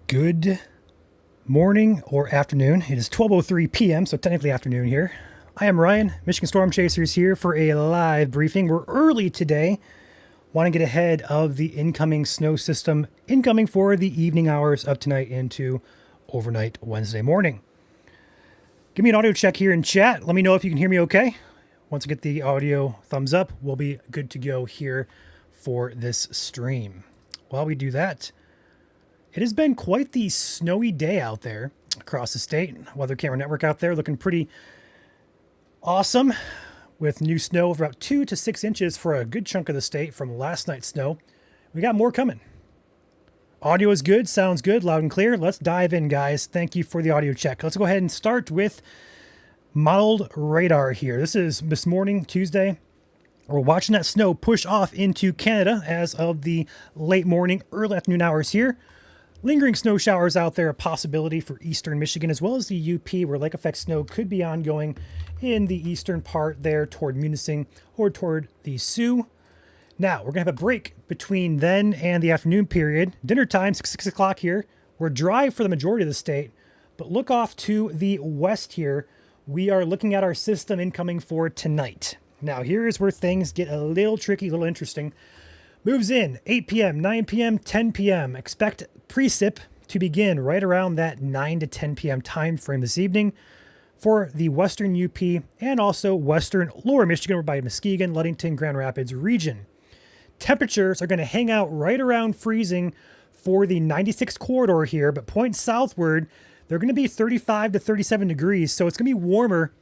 Good morning or afternoon. It is 12:03 p.m., so technically afternoon here. I am Ryan, Michigan Storm Chasers here for a live briefing. We're early today. Want to get ahead of the incoming snow system incoming for the evening hours of tonight into overnight Wednesday morning. Give me an audio check here in chat. Let me know if you can hear me okay. Once I get the audio thumbs up, we'll be good to go here for this stream. While we do that, it has been quite the snowy day out there across the state. Weather Camera Network out there looking pretty awesome with new snow of about 2 to 6 inches for a good chunk of the state from last night's snow. We got more coming. Audio is good, sounds good, loud and clear. Let's dive in, guys. Thank you for the audio check. Let's go ahead and start with modeled radar here. This is this morning, Tuesday. We're watching that snow push off into Canada as of the late morning, early afternoon hours here. Lingering snow showers out there, a possibility for eastern Michigan, as well as the UP, where lake effect snow could be ongoing in the eastern part there toward Munising or toward the Sioux. Now, we're going to have a break between then and the afternoon period. Dinner time, 6 o'clock here. We're dry for the majority of the state, but look off to the west here. We are looking at our system incoming for tonight. Now, here's where things get a little tricky, a little interesting. Moves in 8 p.m., 9 p.m., 10 p.m. Expect precip to begin right around that 9 to 10 p.m. time frame this evening for the western UP and also western lower Michigan, over by Muskegon, Ludington, Grand Rapids region. Temperatures are going to hang out right around freezing for the 96 corridor here, but point southward, they're going to be 35 to 37 degrees, so it's going to be warmer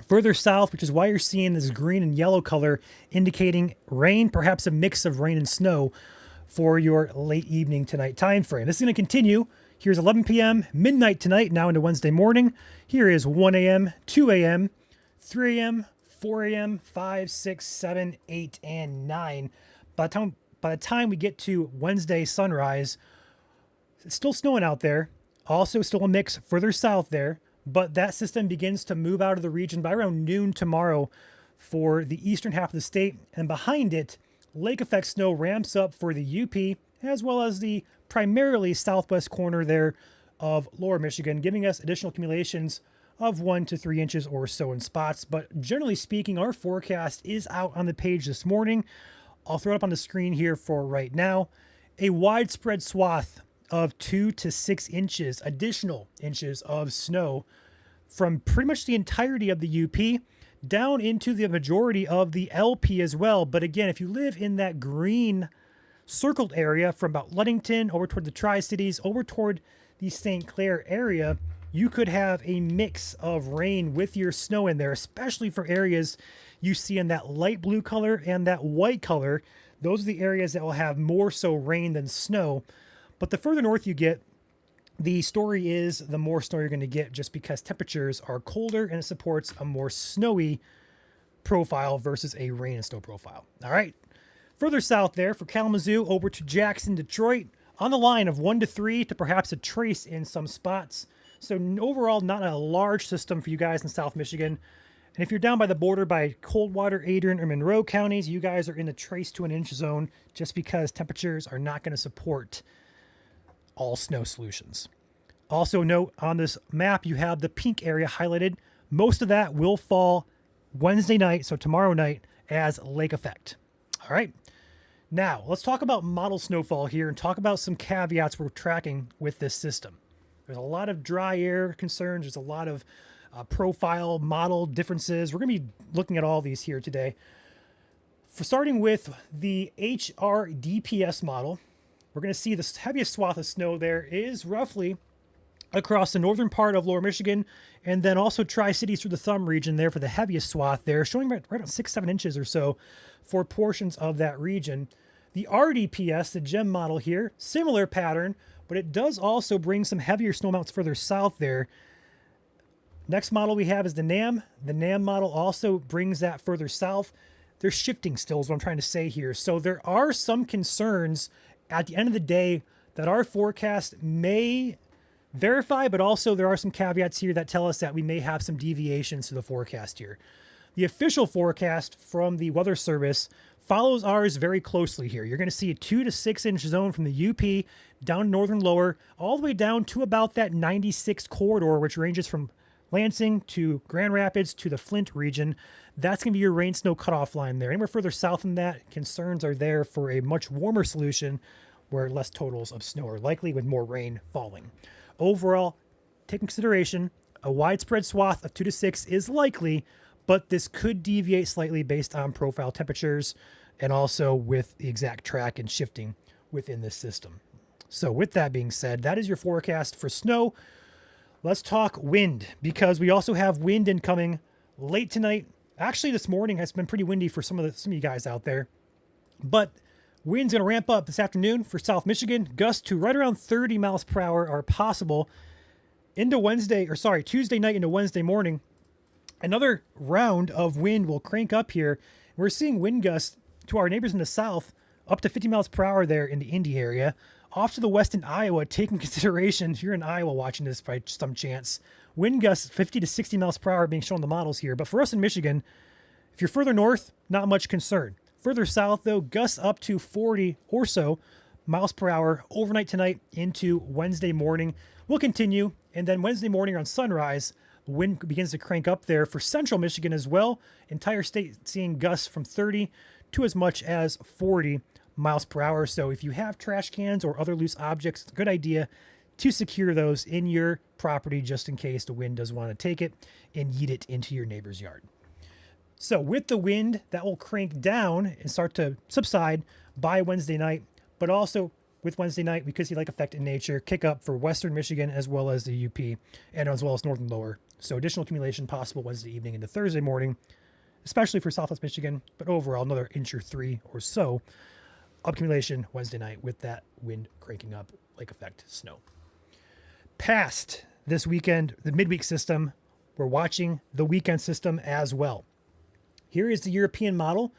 further south, which is why you're seeing this green and yellow color indicating rain, perhaps a mix of rain and snow for your late evening tonight time frame. This is going to continue. Here's 11 p.m., midnight tonight, now into Wednesday morning. Here is 1 a.m., 2 a.m., 3 a.m., 4 a.m., 5, 6, 7, 8, and 9. By the time we get to Wednesday sunrise, it's still snowing out there. Also still a mix further south there. But that system begins to move out of the region by around noon tomorrow for the eastern half of the state. And behind it, lake effect snow ramps up for the UP, as well as the primarily southwest corner there of lower Michigan, giving us additional accumulations of 1 to 3 inches or so in spots. But generally speaking, our forecast is out on the page this morning. I'll throw it up on the screen here for right now. A widespread swath of 2 to 6 inches, additional inches of snow from pretty much the entirety of the UP down into the majority of the LP as well. But again, if you live in that green circled area from about Ludington over toward the Tri-Cities, over toward the St. Clair area, you could have a mix of rain with your snow in there, especially for areas you see in that light blue color and that white color. Those are the areas that will have more so rain than snow. But the further north you get, the story is the more snow you're going to get, just because temperatures are colder and it supports a more snowy profile versus a rain and snow profile. All right. Further south there for Kalamazoo over to Jackson, Detroit, on the line of 1 to 3 to perhaps a trace in some spots. So overall, not a large system for you guys in South Michigan. And if you're down by the border by Coldwater, Adrian, or Monroe counties, you guys are in the trace to an inch zone just because temperatures are not going to support all snow solutions. Also note on this map, you have the pink area highlighted. Most of that will fall Wednesday night, so tomorrow night, as lake effect. All right. Now, let's talk about model snowfall here and talk about some caveats we're tracking with this system. There's a lot of dry air concerns. There's a lot of profile model differences. We're going to be looking at all these here today. For starting with the HRDPS model, we're going to see the heaviest swath of snow there is roughly across the northern part of lower Michigan, and then also Tri-Cities through the thumb region there for the heaviest swath there, showing right around 6-7 inches or so for portions of that region. The RDPS, the GEM model here, similar pattern, but it does also bring some heavier snow amounts further south there. Next model we have is the NAM. The NAM model also brings that further south. They're shifting still is what I'm trying to say here. So there are some concerns at the end of the day that our forecast may verify, but also there are some caveats here that tell us that we may have some deviations to the forecast here. The official forecast from the Weather Service follows ours very closely here. You're going to see a 2 to 6 inch zone from the UP down northern lower, all the way down to about that 96 corridor, which ranges from Lansing to Grand Rapids to the Flint region. That's going to be your rain snow cutoff line there. Anywhere further south than that, concerns are there for a much warmer solution where less totals of snow are likely with more rain falling. Overall, take in consideration a widespread swath of 2 to 6 is likely, but this could deviate slightly based on profile temperatures and also with the exact track and shifting within this system. So with that being said, that is your forecast for snow. Let's talk wind, because we also have wind incoming late tonight. Actually, this morning has been pretty windy for some of you guys out there, but wind's going to ramp up this afternoon for South Michigan. Gusts to right around 30 miles per hour are possible into Tuesday night into Wednesday morning. Another round of wind will crank up here. We're seeing wind gusts to our neighbors in the south up to 50 miles per hour there in the Indy area. Off to the west in Iowa, take in consideration, if you're in Iowa watching this by some chance, wind gusts 50 to 60 miles per hour being shown in the models here. But for us in Michigan, if you're further north, not much concern. Further south, though, gusts up to 40 or so miles per hour overnight tonight into Wednesday morning will continue. And then Wednesday morning on sunrise, wind begins to crank up there for central Michigan as well. Entire state seeing gusts from 30 to as much as 40 miles per hour. So if you have trash cans or other loose objects, it's a good idea to secure those in your property just in case the wind does want to take it and yeet it into your neighbor's yard. So with the wind, that will crank down and start to subside by Wednesday night, but also with Wednesday night, we could see like effect in nature kick up for western Michigan as well as the UP and as well as northern lower. So additional accumulation possible Wednesday evening into Thursday morning, especially for southwest Michigan, but overall another inch or 3 or so accumulation Wednesday night with that wind cranking up like effect snow. Past this weekend, the midweek system, we're watching the weekend system as well. Here is the European model.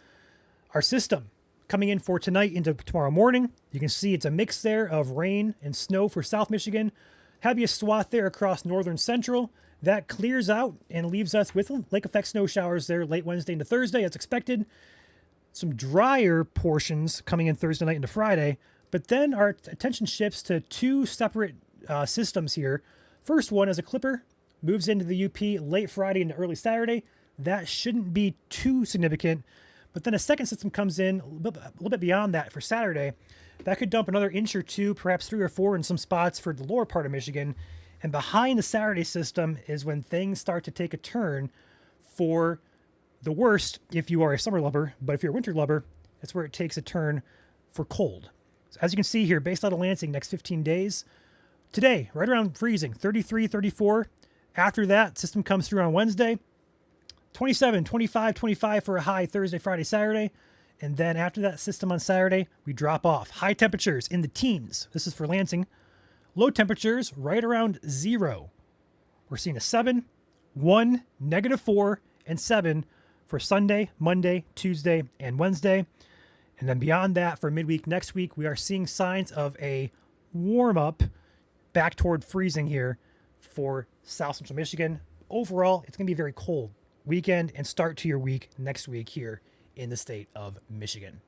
Our system coming in for tonight into tomorrow morning. You can see it's a mix there of rain and snow for South Michigan. Heaviest swath there across northern central. That clears out and leaves us with lake effect snow showers there late Wednesday into Thursday as expected. Some drier portions coming in Thursday night into Friday, but then our attention shifts to two separate systems here. First one, as a clipper, moves into the UP late Friday into early Saturday. That shouldn't be too significant, but then a second system comes in a little bit beyond that for Saturday. That could dump another inch or 2, perhaps 3 or 4 in some spots for the lower part of Michigan. And behind the Saturday system is when things start to take a turn for the worst if you are a summer lover, but if you're a winter lover, that's where it takes a turn for cold. So as you can see here, based out of Lansing, next 15 days, today, right around freezing, 33, 34. After that, system comes through on Wednesday, 27, 25, 25 for a high Thursday, Friday, Saturday. And then after that system on Saturday, we drop off. High temperatures in the teens. This is for Lansing. Low temperatures right around 0. We're seeing a 7, 1, -4, and 7 for Sunday, Monday, Tuesday, and Wednesday. And then beyond that, for midweek next week, we are seeing signs of a warm up back toward freezing here for South Central Michigan. Overall, it's going to be a very cold weekend and start to your week next week here in the state of Michigan.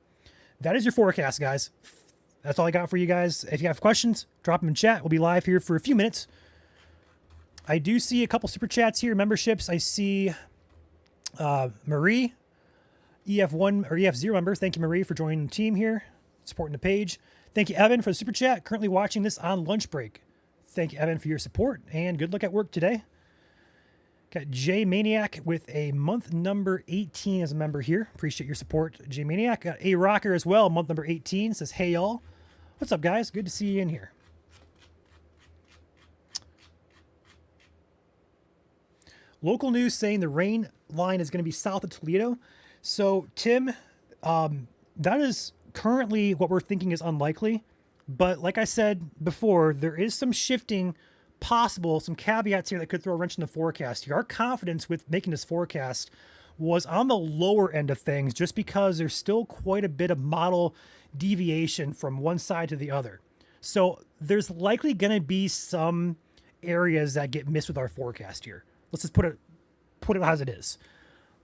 That is your forecast, guys. That's all I got for you guys. If you have questions, drop them in chat. We'll be live here for a few minutes. I do see a couple super chats here, memberships. I see Marie, EF1 or EF0 member. Thank you, Marie, for joining the team here, supporting the page. Thank you, Evan, for the super chat. Currently watching this on lunch break. Thank you, Evan, for your support, and good luck at work today. Got J Maniac with a month number 18 as a member here. Appreciate your support, J Maniac. Got A Rocker as well, month number 18. Says, hey, y'all. What's up, guys? Good to see you in here. Local news saying the rain line is going to be south of Toledo. So, Tim, that is currently what we're thinking is unlikely. But like I said before, there is some shifting possible, some caveats here that could throw a wrench in the forecast here. Our confidence with making this forecast was on the lower end of things just because there's still quite a bit of model deviation from one side to the other. So there's likely going to be some areas that get missed with our forecast here. Let's just put it as it is.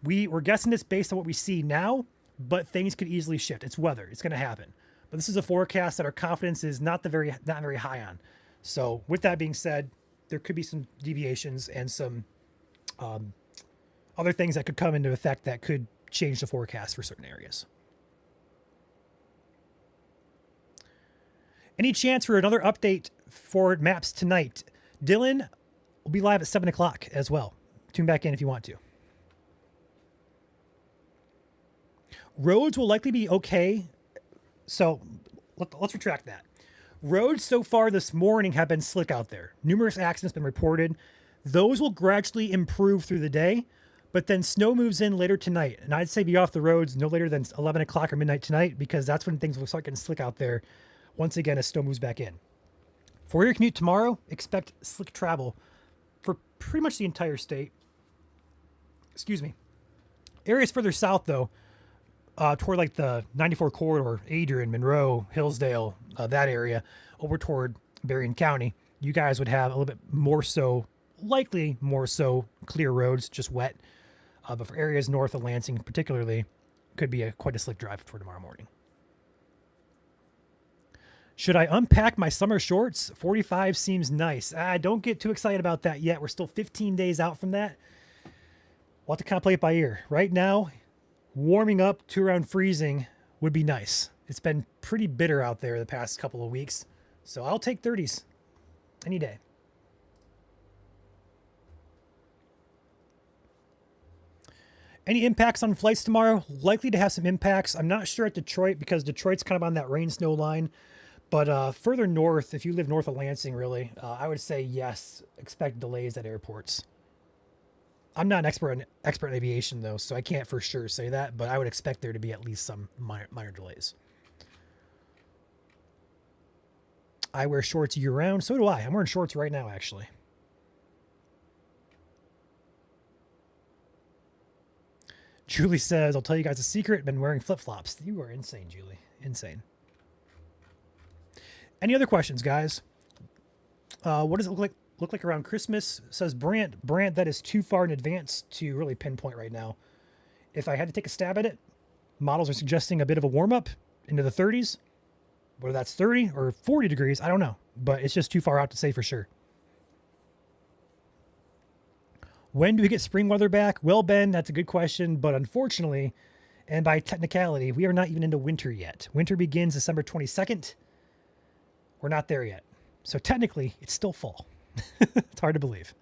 We're guessing this based on what we see now, but things could easily shift. It's weather. It's going to happen. But this is a forecast that our confidence is not very high on. So with that being said, there could be some deviations and some other things that could come into effect that could change the forecast for certain areas. Any chance for another update for maps tonight? Dylan will be live at 7 o'clock as well. Tune back in if you want to. Roads will likely be okay. So let's retract that. Roads so far this morning have been slick out there. Numerous accidents have been reported. Those will gradually improve through the day, but then snow moves in later tonight. And I'd say be off the roads no later than 11 o'clock or midnight tonight, because that's when things will start getting slick out there once again as snow moves back in. For your commute tomorrow, expect slick travel for pretty much the entire state. Excuse me. Areas further south, though, toward like the 94 corridor, Adrian, Monroe, Hillsdale, that area, over toward Berrien County, you guys would have a little bit more so, likely more so, clear roads, just wet. But for areas north of Lansing particularly, could be quite a slick drive for tomorrow morning. Should I unpack my summer shorts? 45 seems nice. Don't get too excited about that yet. We're still 15 days out from that. We'll have to kind of play it by ear. Right now, warming up to around freezing would be nice. It's been pretty bitter out there the past couple of weeks. So I'll take 30s any day. Any impacts on flights tomorrow? Likely to have some impacts. I'm not sure at Detroit because Detroit's kind of on that rain snow line. But further north, if you live north of Lansing, really, I would say yes, expect delays at airports. I'm not an expert in aviation, though, so I can't for sure say that, but I would expect there to be at least some minor delays. I wear shorts year-round. So do I. I'm wearing shorts right now, actually. Julie says, I'll tell you guys a secret. Been wearing flip-flops. You are insane, Julie. Insane. Any other questions, guys? What does it look like around Christmas? Says Brant, that is too far in advance to really pinpoint right now. If I had to take a stab at it, models are suggesting a bit of a warm-up into the 30s. Whether that's 30 or 40 degrees, I don't know. But it's just too far out to say for sure. When do we get spring weather back? Well, Ben, that's a good question. But unfortunately, and by technicality, we are not even into winter yet. Winter begins December 22nd. We're not there yet. So technically, it's still fall. It's hard to believe.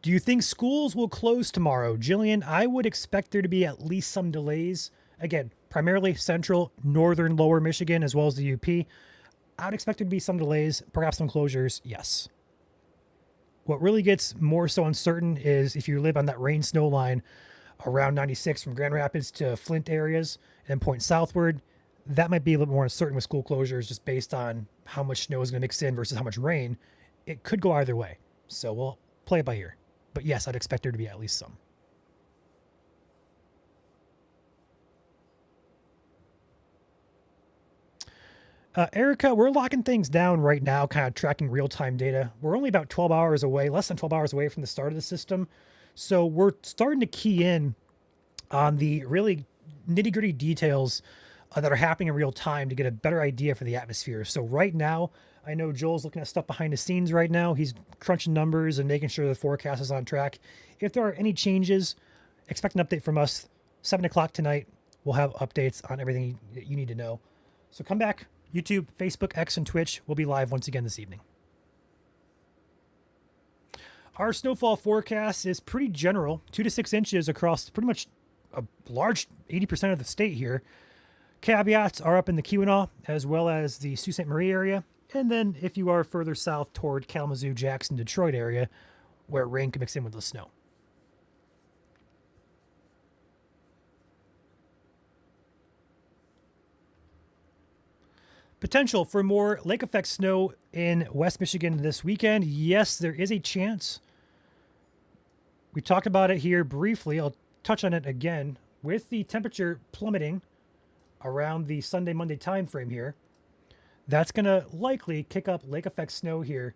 Do you think schools will close tomorrow? Jillian, I would expect there to be at least some delays. Again, primarily central, northern, lower Michigan, as well as the UP. I would expect there to be some delays, perhaps some closures, yes. What really gets more so uncertain is if you live on that rain snow line around 96 from Grand Rapids to Flint areas and point southward, that might be a little more uncertain with school closures just based on how much snow is going to mix in versus how much rain. It could go either way. So we'll play it by ear. But yes, I'd expect there to be at least some. Erica, we're locking things down right now, kind of tracking real-time data. We're only about 12 hours away, less than 12 hours away from the start of the system. So we're starting to key in on the really nitty-gritty details that are happening in real time to get a better idea for the atmosphere. So right now, I know Joel's looking at stuff behind the scenes right now. He's crunching numbers and making sure the forecast is on track. If there are any changes, expect an update from us. 7 o'clock tonight, we'll have updates on everything you need to know. So come back, YouTube, Facebook, X, and Twitch. We'll be live once again this evening. Our snowfall forecast is pretty general, 2 to 6 inches across pretty much a large 80% of the state here. Caveats are up in the Keweenaw as well as the Sault Ste. Marie area. And then if you are further south toward Kalamazoo, Jackson, Detroit area, where rain can mix in with the snow. Potential for more lake effect snow in West Michigan this weekend. Yes, there is a chance. We talked about it here briefly. I'll touch on it again. With the temperature plummeting around the Sunday, Monday time frame here, that's going to likely kick up lake effect snow here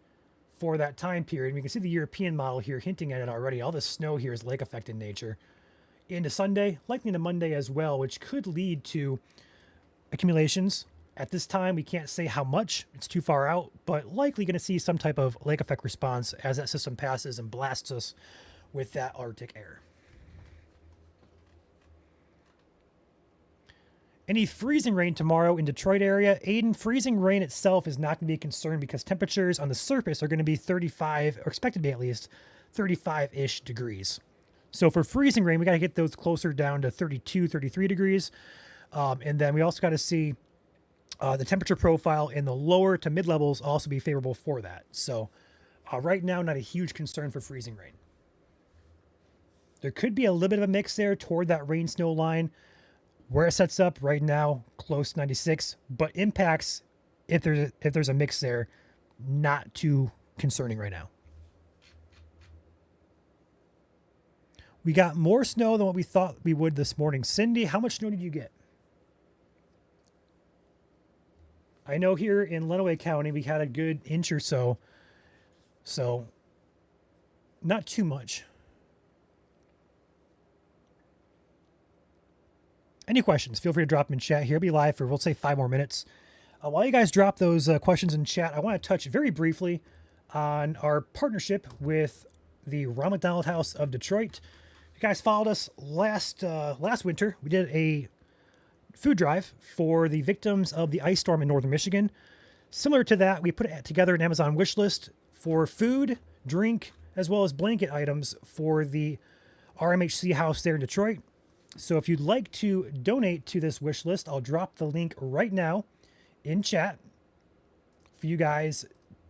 for that time period. We can see the European model here hinting at it already. All the snow here is lake effect in nature. Into Sunday, likely into Monday as well, which could lead to accumulations. At this time, we can't say how much. It's too far out, but likely going to see some type of lake effect response as that system passes and blasts us with that Arctic air. Any freezing rain tomorrow in Detroit area. Aiden, freezing rain itself is not going to be a concern because temperatures on the surface are going to be 35, or expected to be at least 35-ish degrees. So for freezing rain, we got to get those closer down to 32, 33 degrees. And then we also got to see the temperature profile in the lower to mid levels also be favorable for that. So right now, not a huge concern for freezing rain. There could be a little bit of a mix there toward that rain snow line where it sets up right now, close to 96, but impacts, if there's a mix there, not too concerning right now. We got more snow than what we thought we would this morning. Cindy, how much snow did you get? I know here in Lenawee County, we had a good inch or so. So, not too much. Any questions? Feel free to drop them in chat here. I'll be live for, we'll say, 5 more minutes. While you guys drop those questions in chat, I want to touch very briefly on our partnership with the Ronald McDonald House of Detroit. If you guys followed us last winter, we did a food drive for the victims of the ice storm in northern Michigan. Similar to that, we put together an Amazon wish list for food, drink, as well as blanket items for the RMHC house there in Detroit. So if you'd like to donate to this wish list, I'll drop the link right now in chat for you guys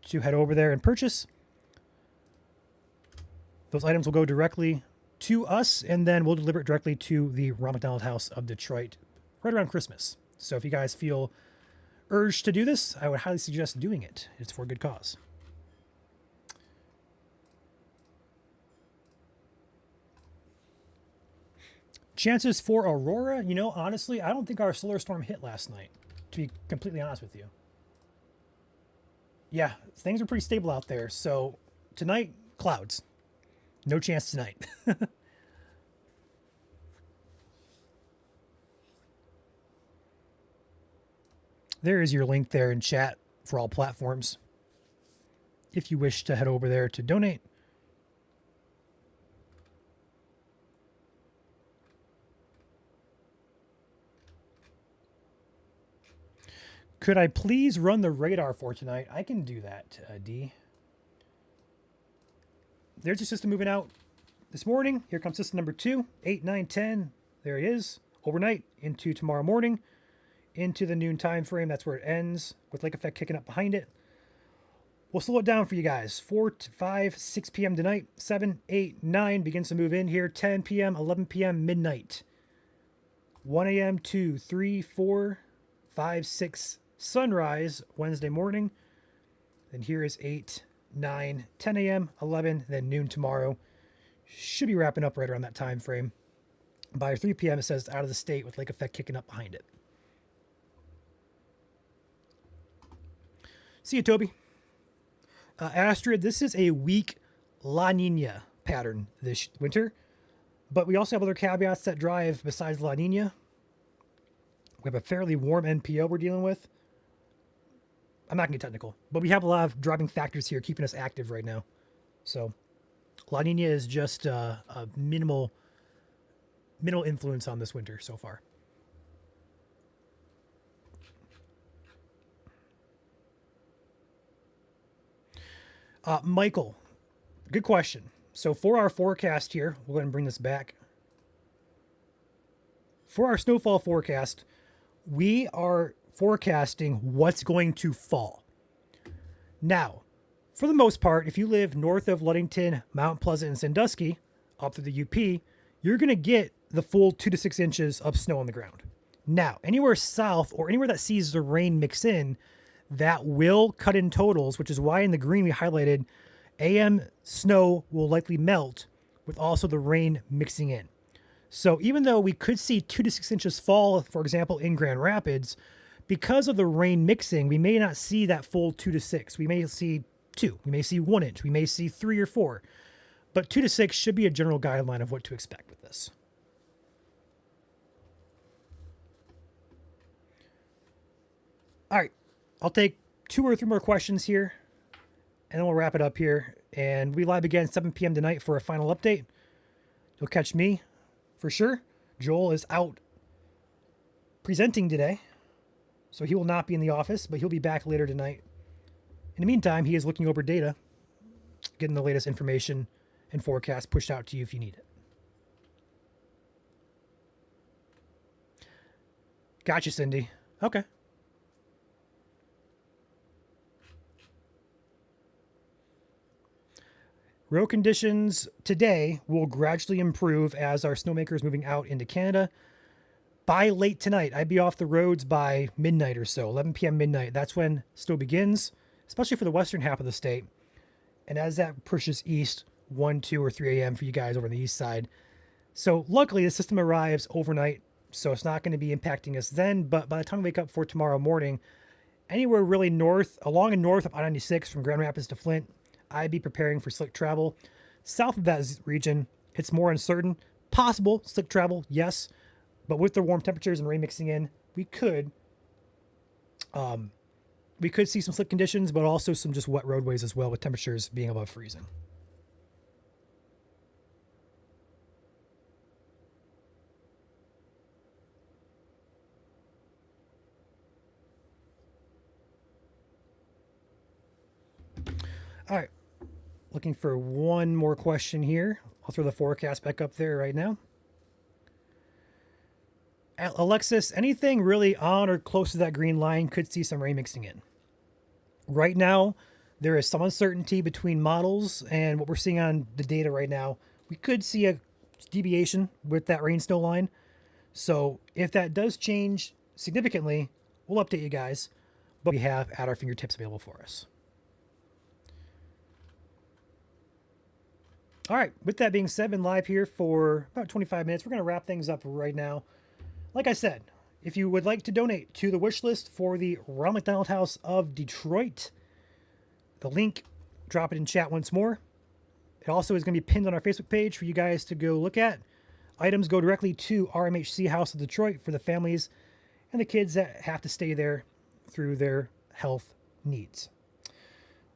to head over there and purchase. Those items will go directly to us, and then we'll deliver it directly to the Ronald McDonald House of Detroit right around Christmas. So if you guys feel urged to do this, I would highly suggest doing it. It's for a good cause. Chances for aurora, you know, honestly, I don't think our solar storm hit last night, to be completely honest with you. Yeah, things are pretty stable out there. So tonight, clouds. No chance tonight. There is your link there in chat for all platforms. If you wish to head over there to donate. Could I please run the radar for tonight? I can do that, D. There's your system moving out this morning. Here comes system number 2, 8, 9, 10. There it is. Overnight into tomorrow morning, into the noon time frame. That's where it ends with lake effect kicking up behind it. We'll slow it down for you guys. 4 to 5, 6 p.m. tonight. 7, 8, 9 begins to move in here. 10 p.m., 11 p.m., midnight. 1 a.m., 2, 3, 4, 5, 6, sunrise Wednesday morning. And here is 8, 9, 10 a.m., 11, then noon tomorrow. Should be wrapping up right around that time frame. By 3 p.m., it says out of the state with lake effect kicking up behind it. See you, Toby. Astrid, this is a weak La Nina pattern this winter, but we also have other caveats that drive besides La Nina. We have a fairly warm NPO we're dealing with. I'm not going to get technical, but we have a lot of driving factors here keeping us active right now. So La Nina is just a minimal influence on this winter so far. Michael, good question. So for our forecast here, we'll go ahead and bring this back. For our snowfall forecast, we are forecasting what's going to fall. Now, for the most part, if you live north of Ludington, Mount Pleasant, and Sandusky, up through the UP, you're going to get the full 2 to 6 inches of snow on the ground. Now, anywhere south or anywhere that sees the rain mix in, that will cut in totals, which is why in the green we highlighted AM snow will likely melt with also the rain mixing in. So even though we could see 2 to 6 inches fall, for example, in Grand Rapids, because of the rain mixing, we may not see that full 2 to 6. We may see 2. We may see 1 inch. We may see 3 or 4. But 2 to 6 should be a general guideline of what to expect with this. All right. I'll take 2 or 3 more questions here, and then we'll wrap it up here. And we live again 7 p.m. tonight for a final update. You'll catch me for sure. Joel is out presenting today, so he will not be in the office, but he'll be back later tonight. In the meantime, he is looking over data, getting the latest information and forecast pushed out to you if you need it. Gotcha, Cindy. Okay. Road conditions today will gradually improve as our snowmaker is moving out into Canada. By late tonight, I'd be off the roads by midnight or so, 11 p.m. midnight. That's when snow begins, especially for the western half of the state. And as that pushes east, 1, 2, or 3 a.m. for you guys over on the east side. So luckily, the system arrives overnight, so it's not going to be impacting us then. But by the time we wake up for tomorrow morning, anywhere really north, along and north of I-96 from Grand Rapids to Flint, I'd be preparing for slick travel. South of that region, it's more uncertain. Possible slick travel, yes. But with the warm temperatures and rain mixing in, we could see some slick conditions, but also some just wet roadways as well, with temperatures being above freezing. All right. Looking for one more question here. I'll throw the forecast back up there right now. Alexis, anything really on or close to that green line could see some rain mixing in. Right now, there is some uncertainty between models and what we're seeing on the data right now. We could see a deviation with that rain snow line. So if that does change significantly, we'll update you guys. But we have at our fingertips available for us. All right, with that being said, been live here for about 25 minutes. We're going to wrap things up right now. Like I said, if you would like to donate to the wish list for the Ronald McDonald House of Detroit, the link, drop it in chat once more. It also is going to be pinned on our Facebook page for you guys to go look at. Items go directly to RMHC House of Detroit for the families and the kids that have to stay there through their health needs.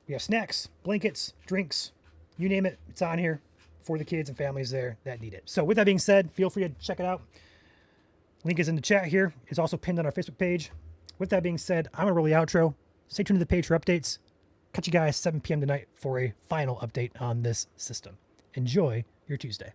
We have snacks, blankets, drinks, you name it, it's on here for the kids and families there that need it. So with that being said, feel free to check it out. Link is in the chat here. It's also pinned on our Facebook page. With that being said, I'm going to roll the outro. Stay tuned to the page for updates. Catch you guys 7 p.m. tonight for a final update on this system. Enjoy your Tuesday.